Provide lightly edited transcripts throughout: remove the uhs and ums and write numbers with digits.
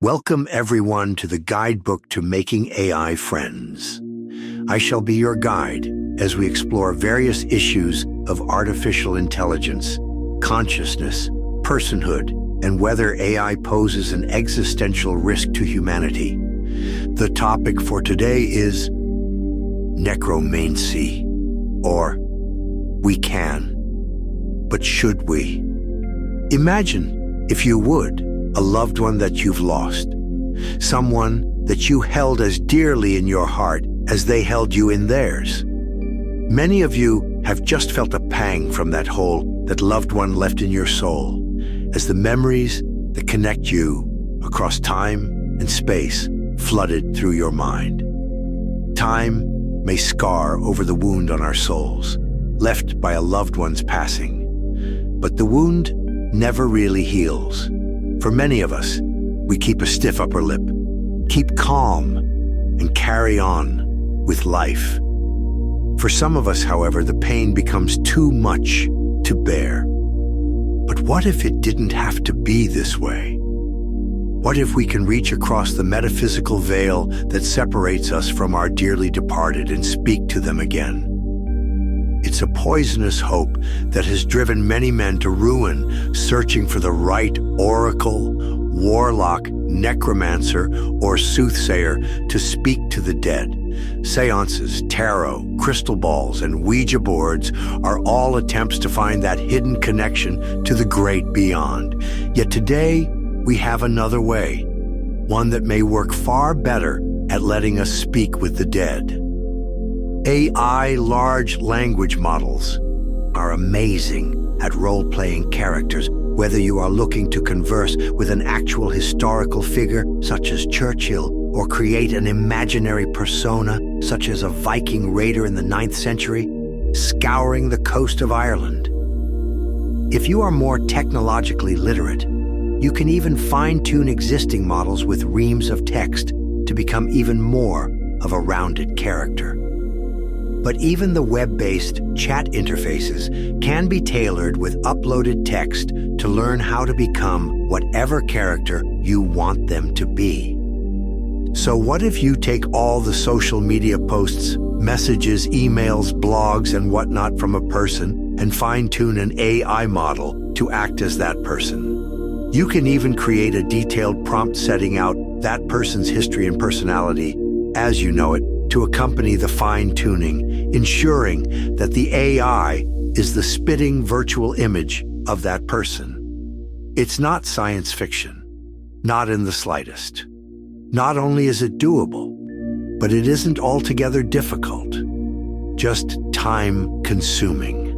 Welcome everyone to the Guidebook to Making AI Friends. I shall be your guide as we explore various issues of artificial intelligence, consciousness, personhood, and whether AI poses an existential risk to humanity. The topic for today is NecromAIncy, or we can, but should we? Imagine, if you would, a loved one that you've lost, someone that you held as dearly in your heart as they held you in theirs. Many of you have just felt a pang from that hole that loved one left in your soul, as the memories that connect you across time and space flooded through your mind. Time may scar over the wound on our souls, left by a loved one's passing, but the wound never really heals. For many of us, we keep a stiff upper lip, keep calm, and carry on with life. For some of us, however, the pain becomes too much to bear. But what if it didn't have to be this way? What if we can reach across the metaphysical veil that separates us from our dearly departed and speak to them again? It's a poisonous hope that has driven many men to ruin, searching for the right oracle, warlock, necromancer, or soothsayer to speak to the dead. Seances, tarot, crystal balls, and Ouija boards are all attempts to find that hidden connection to the great beyond. Yet today, we have another way, one that may work far better at letting us speak with the dead. AI large language models are amazing at role-playing characters, whether you are looking to converse with an actual historical figure such as Churchill or create an imaginary persona such as a Viking raider in the 9th century, scouring the coast of Ireland. If you are more technologically literate, you can even fine-tune existing models with reams of text to become even more of a rounded character. But even the web-based chat interfaces can be tailored with uploaded text to learn how to become whatever character you want them to be. So what if you take all the social media posts, messages, emails, blogs, and whatnot from a person and fine-tune an AI model to act as that person? You can even create a detailed prompt setting out that person's history and personality, as you know it, to accompany the fine-tuning, ensuring that the AI is the spitting virtual image of that person. It's not science fiction, not in the slightest. Not only is it doable, but it isn't altogether difficult, just time-consuming.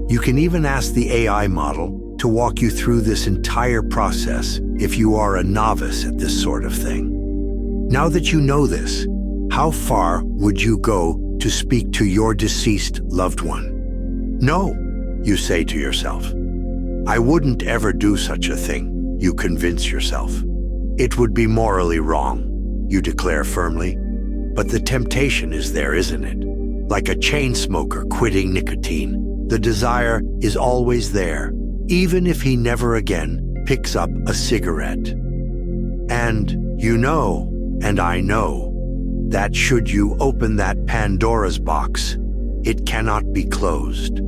You can even ask the AI model to walk you through this entire process if you are a novice at this sort of thing. Now that you know this, how far would you go to speak to your deceased loved one? No, you say to yourself. I wouldn't ever do such a thing, you convince yourself. It would be morally wrong, you declare firmly. But the temptation is there, isn't it? Like a chain smoker quitting nicotine, the desire is always there, even if he never again picks up a cigarette. And you know, and I know, that should you open that Pandora's box, it cannot be closed.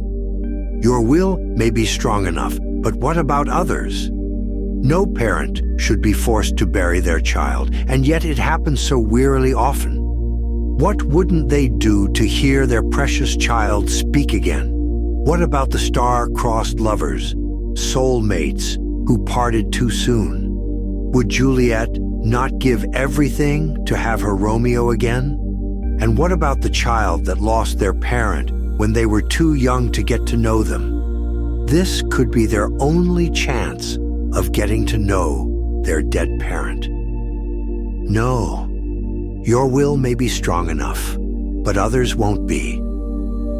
Your will may be strong enough, but what about others? No parent should be forced to bury their child, and yet it happens so wearily often. What wouldn't they do to hear their precious child speak again? What about the star-crossed lovers, soulmates, who parted too soon? Would Juliet not give everything to have her Romeo again? And what about the child that lost their parent when they were too young to get to know them? This could be their only chance of getting to know their dead parent. No, your will may be strong enough, but others won't be.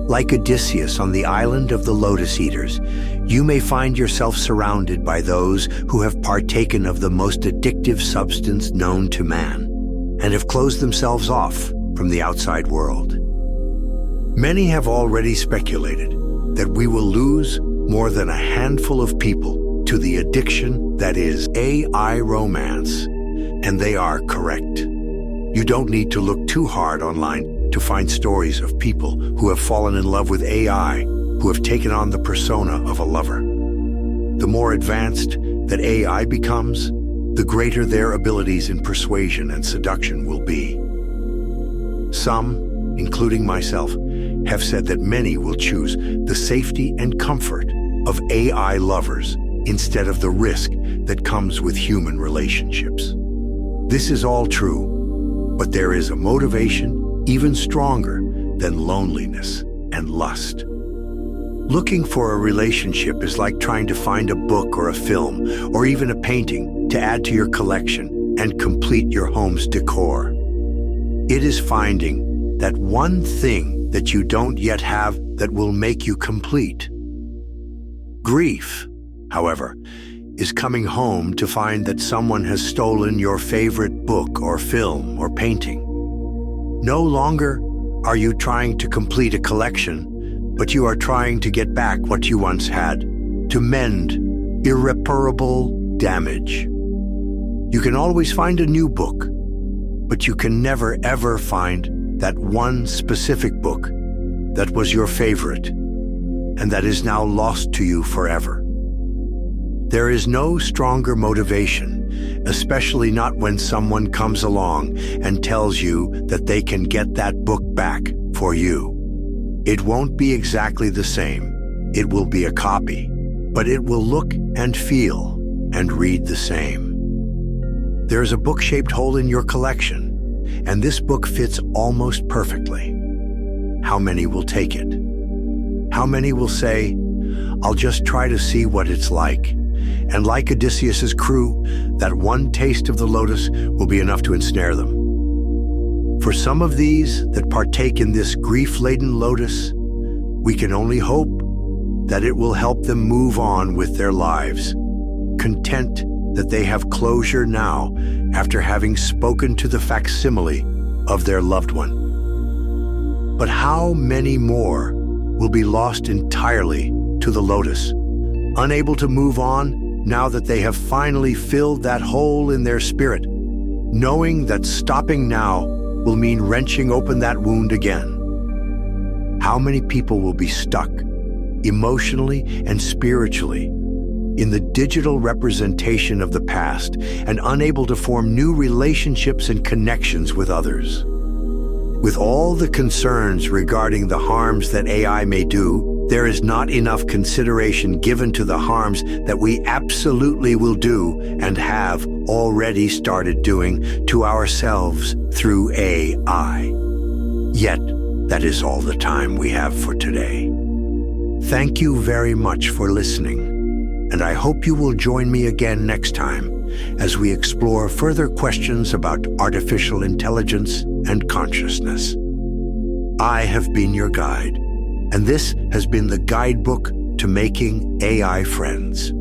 Like Odysseus on the island of the Lotus Eaters, you may find yourself surrounded by those who have partaken of the most addictive substance known to man and have closed themselves off from the outside world. Many have already speculated that we will lose more than a handful of people to the addiction that is AI romance, And they are correct. You don't need to look too hard online to find stories of people who have fallen in love with AI, who have taken on the persona of a lover. The more advanced that AI becomes, the greater their abilities in persuasion and seduction will be. Some, including myself, have said that many will choose the safety and comfort of AI lovers instead of the risk that comes with human relationships. This is all true, but there is a motivation even stronger than loneliness and lust. Looking for a relationship is like trying to find a book or a film or even a painting to add to your collection and complete your home's decor. It is finding that one thing that you don't yet have that will make you complete. Grief, however, is coming home to find that someone has stolen your favorite book or film or painting. No longer are you trying to complete a collection, but you are trying to get back what you once had, to mend irreparable damage. You can always find a new book, but you can never ever find that one specific book that was your favorite and that is now lost to you forever. There is no stronger motivation, especially not when someone comes along and tells you that they can get that book back for you. It won't be exactly the same. It will be a copy, but it will look and feel and read the same. There's a book-shaped hole in your collection, and this book fits almost perfectly. How many will take it? How many will say, "I'll just try to see what it's like," and like Odysseus's crew, that one taste of the lotus will be enough to ensnare them? For some of these that partake in this grief-laden lotus, we can only hope that it will help them move on with their lives, content that they have closure now after having spoken to the facsimile of their loved one. But how many more will be lost entirely to the lotus, unable to move on now that they have finally filled that hole in their spirit, knowing that stopping now will mean wrenching open that wound again? How many people will be stuck, emotionally and spiritually, in the digital representation of the past and unable to form new relationships and connections with others? With all the concerns regarding the harms that AI may do, there is not enough consideration given to the harms that we absolutely will do and have already started doing to ourselves through AI. Yet, that is all the time we have for today. Thank you very much for listening, and I hope you will join me again next time as we explore further questions about artificial intelligence and consciousness. I have been your guide, and this has been the Guidebook to Making AI Friends.